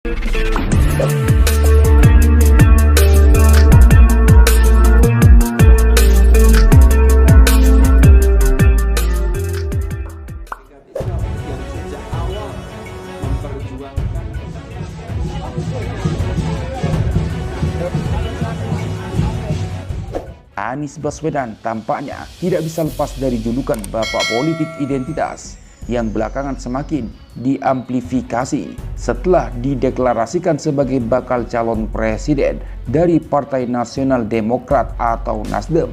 Anies Baswedan tampaknya tidak bisa lepas dari julukan Bapak Politik Identitas yang belakangan semakin diamplifikasi setelah dideklarasikan sebagai bakal calon presiden dari Partai Nasional Demokrat atau Nasdem.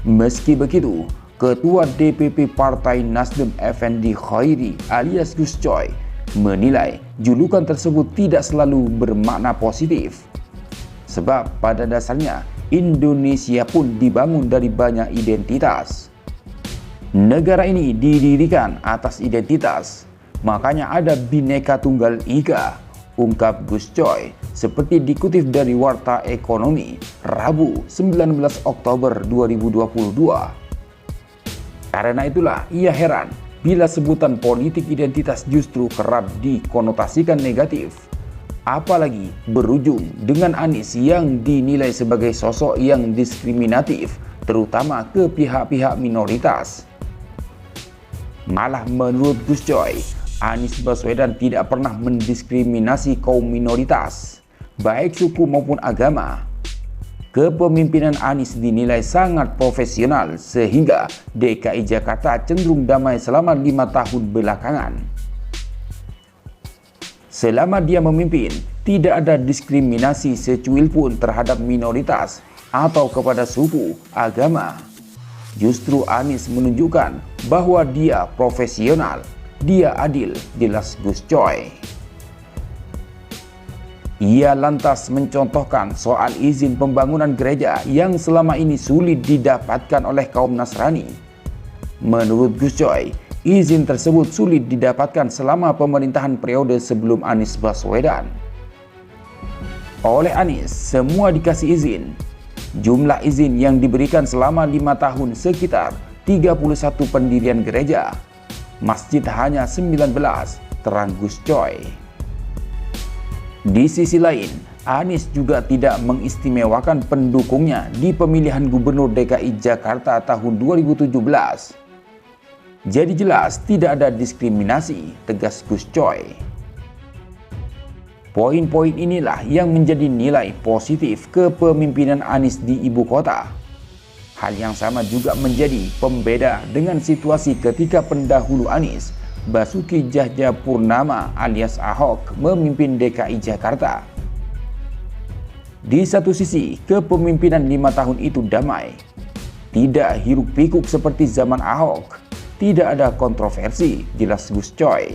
Meski begitu, Ketua DPP Partai Nasdem Effendi Khairi alias Gus Coy menilai julukan tersebut tidak selalu bermakna positif. Sebab pada dasarnya Indonesia pun dibangun dari banyak identitas. Negara ini didirikan atas identitas, makanya ada Bhinneka Tunggal Ika, ungkap Gus Coy seperti dikutip dari Warta Ekonomi Rabu 19 Oktober 2022. Karena itulah ia heran bila sebutan politik identitas justru kerap dikonotasikan negatif. Apalagi berujung dengan Anies yang dinilai sebagai sosok yang diskriminatif, terutama ke pihak-pihak minoritas. Malah menurut Gus Coy, Anies Baswedan tidak pernah mendiskriminasi kaum minoritas, baik suku maupun agama. Kepemimpinan Anies dinilai sangat profesional sehingga DKI Jakarta cenderung damai selama 5 tahun belakangan. Selama dia memimpin, tidak ada diskriminasi secuil pun terhadap minoritas atau kepada suku, agama. Justru Anies menunjukkan bahwa dia profesional, dia adil, jelas Gus Coy. Ia lantas mencontohkan soal izin pembangunan gereja yang selama ini sulit didapatkan oleh kaum Nasrani. Menurut Gus Coy, izin tersebut sulit didapatkan selama pemerintahan periode sebelum Anies Baswedan. Oleh Anies, semua dikasih izin. Jumlah izin yang diberikan selama 5 tahun sekitar 31 pendirian gereja. Masjid hanya 19, terang Gus Coy. Di sisi lain, Anies juga tidak mengistimewakan pendukungnya di pemilihan Gubernur DKI Jakarta tahun 2017. Jadi jelas tidak ada diskriminasi, tegas Gus Coy. Poin-poin inilah yang menjadi nilai positif kepemimpinan Anies di ibu kota. Hal yang sama juga menjadi pembeda dengan situasi ketika pendahulu Anies, Basuki Cahayapurnama alias Ahok memimpin DKI Jakarta. Di satu sisi, kepemimpinan 5 tahun itu damai. Tidak hiruk-pikuk seperti zaman Ahok. Tidak ada kontroversi, jelas Gus Coy.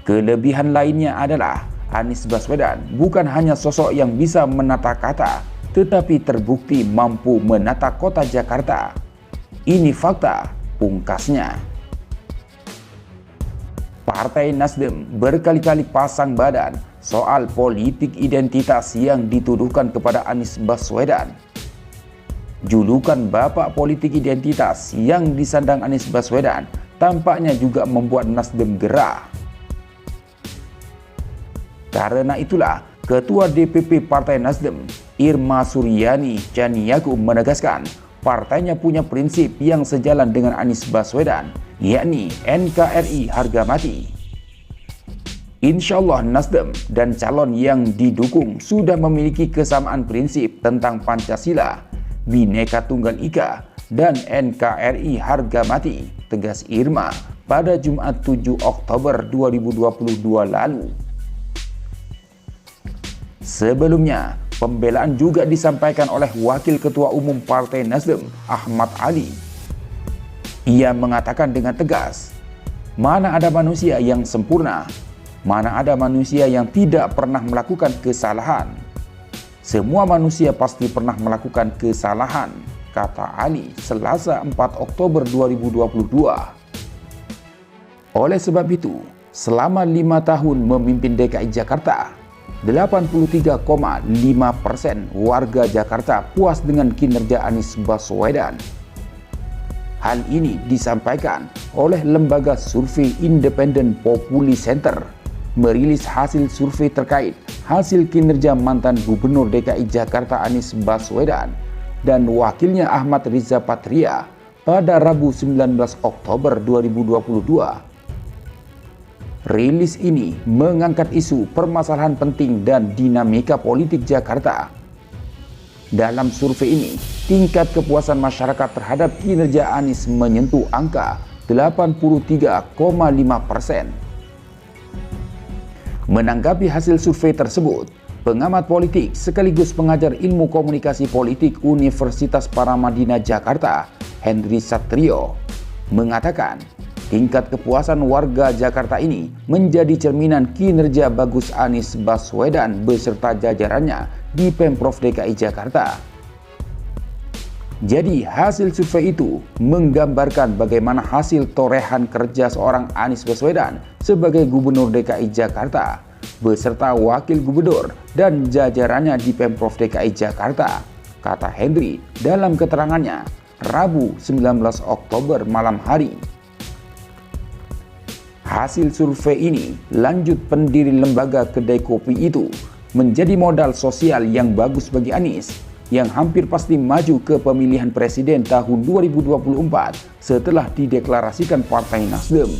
Kelebihan lainnya adalah Anies Baswedan bukan hanya sosok yang bisa menata kata, tetapi terbukti mampu menata kota Jakarta. Ini fakta, pungkasnya. Partai Nasdem berkali-kali pasang badan soal politik identitas yang dituduhkan kepada Anies Baswedan. Julukan Bapak Politik Identitas yang disandang Anies Baswedan tampaknya juga membuat Nasdem gerah. Karena itulah, Ketua DPP Partai Nasdem, Irma Suryani Chaniago menegaskan partainya punya prinsip yang sejalan dengan Anies Baswedan, yakni NKRI harga mati. Insya Allah Nasdem dan calon yang didukung sudah memiliki kesamaan prinsip tentang Pancasila, Bhinneka Tunggal Ika, dan NKRI harga mati, tegas Irma pada Jumat 7 Oktober 2022 lalu. Sebelumnya, pembelaan juga disampaikan oleh Wakil Ketua Umum Partai Nasdem, Ahmad Ali. Ia mengatakan dengan tegas, mana ada manusia yang sempurna, mana ada manusia yang tidak pernah melakukan kesalahan. Semua manusia pasti pernah melakukan kesalahan, kata Ali Selasa 4 Oktober 2022. Oleh sebab itu, selama 5 tahun memimpin DKI Jakarta, 83,5% warga Jakarta puas dengan kinerja Anies Baswedan. Hal ini disampaikan oleh lembaga survei independen Populi Center merilis hasil survei terkait hasil kinerja mantan Gubernur DKI Jakarta Anies Baswedan dan wakilnya Ahmad Riza Patria pada Rabu 19 Oktober 2022. Rilis ini mengangkat isu permasalahan penting dan dinamika politik Jakarta. Dalam survei ini, tingkat kepuasan masyarakat terhadap kinerja Anies menyentuh angka 83,5%. Menanggapi hasil survei tersebut, pengamat politik sekaligus pengajar ilmu komunikasi politik Universitas Paramadina Jakarta, Henry Satrio, mengatakan tingkat kepuasan warga Jakarta ini menjadi cerminan kinerja bagus Anies Baswedan beserta jajarannya di Pemprov DKI Jakarta. Jadi hasil survei itu menggambarkan bagaimana hasil torehan kerja seorang Anies Baswedan sebagai Gubernur DKI Jakarta beserta Wakil Gubernur dan jajarannya di Pemprov DKI Jakarta, kata Henry dalam keterangannya Rabu 19 Oktober malam hari. Hasil survei ini lanjut pendiri lembaga kedai kopi itu menjadi modal sosial yang bagus bagi Anies yang hampir pasti maju ke pemilihan presiden tahun 2024 setelah dideklarasikan Partai Nasdem.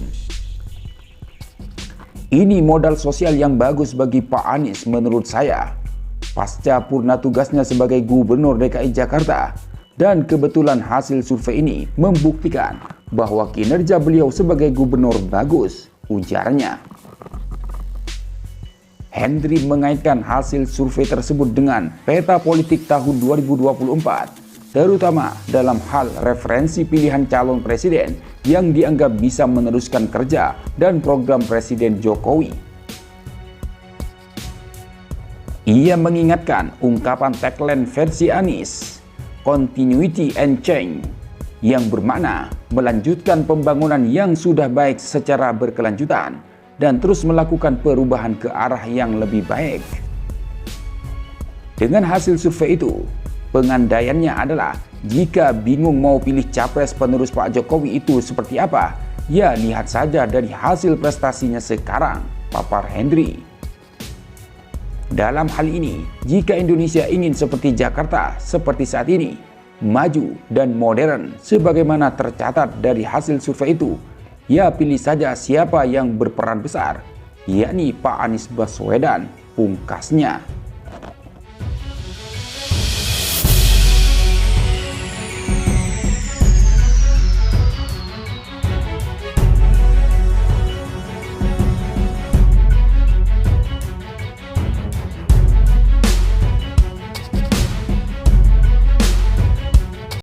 Ini modal sosial yang bagus bagi Pak Anies menurut saya pasca purna tugasnya sebagai Gubernur DKI Jakarta, dan kebetulan hasil survei ini membuktikan bahwa kinerja beliau sebagai gubernur bagus, ujarnya. Henry mengaitkan hasil survei tersebut dengan peta politik tahun 2024, terutama dalam hal referensi pilihan calon presiden yang dianggap bisa meneruskan kerja dan program Presiden Jokowi. Ia mengingatkan ungkapan tagline versi Anies, "Continuity and Change", yang bermakna melanjutkan pembangunan yang sudah baik secara berkelanjutan dan terus melakukan perubahan ke arah yang lebih baik. Dengan hasil survei itu, pengandaiannya adalah jika bingung mau pilih capres penerus Pak Jokowi itu seperti apa, ya lihat saja dari hasil prestasinya sekarang, papar Henry. Dalam hal ini, jika Indonesia ingin seperti Jakarta seperti saat ini, maju dan modern sebagaimana tercatat dari hasil survei itu, ya pilih saja siapa yang berperan besar, yakni Pak Anies Baswedan, pungkasnya.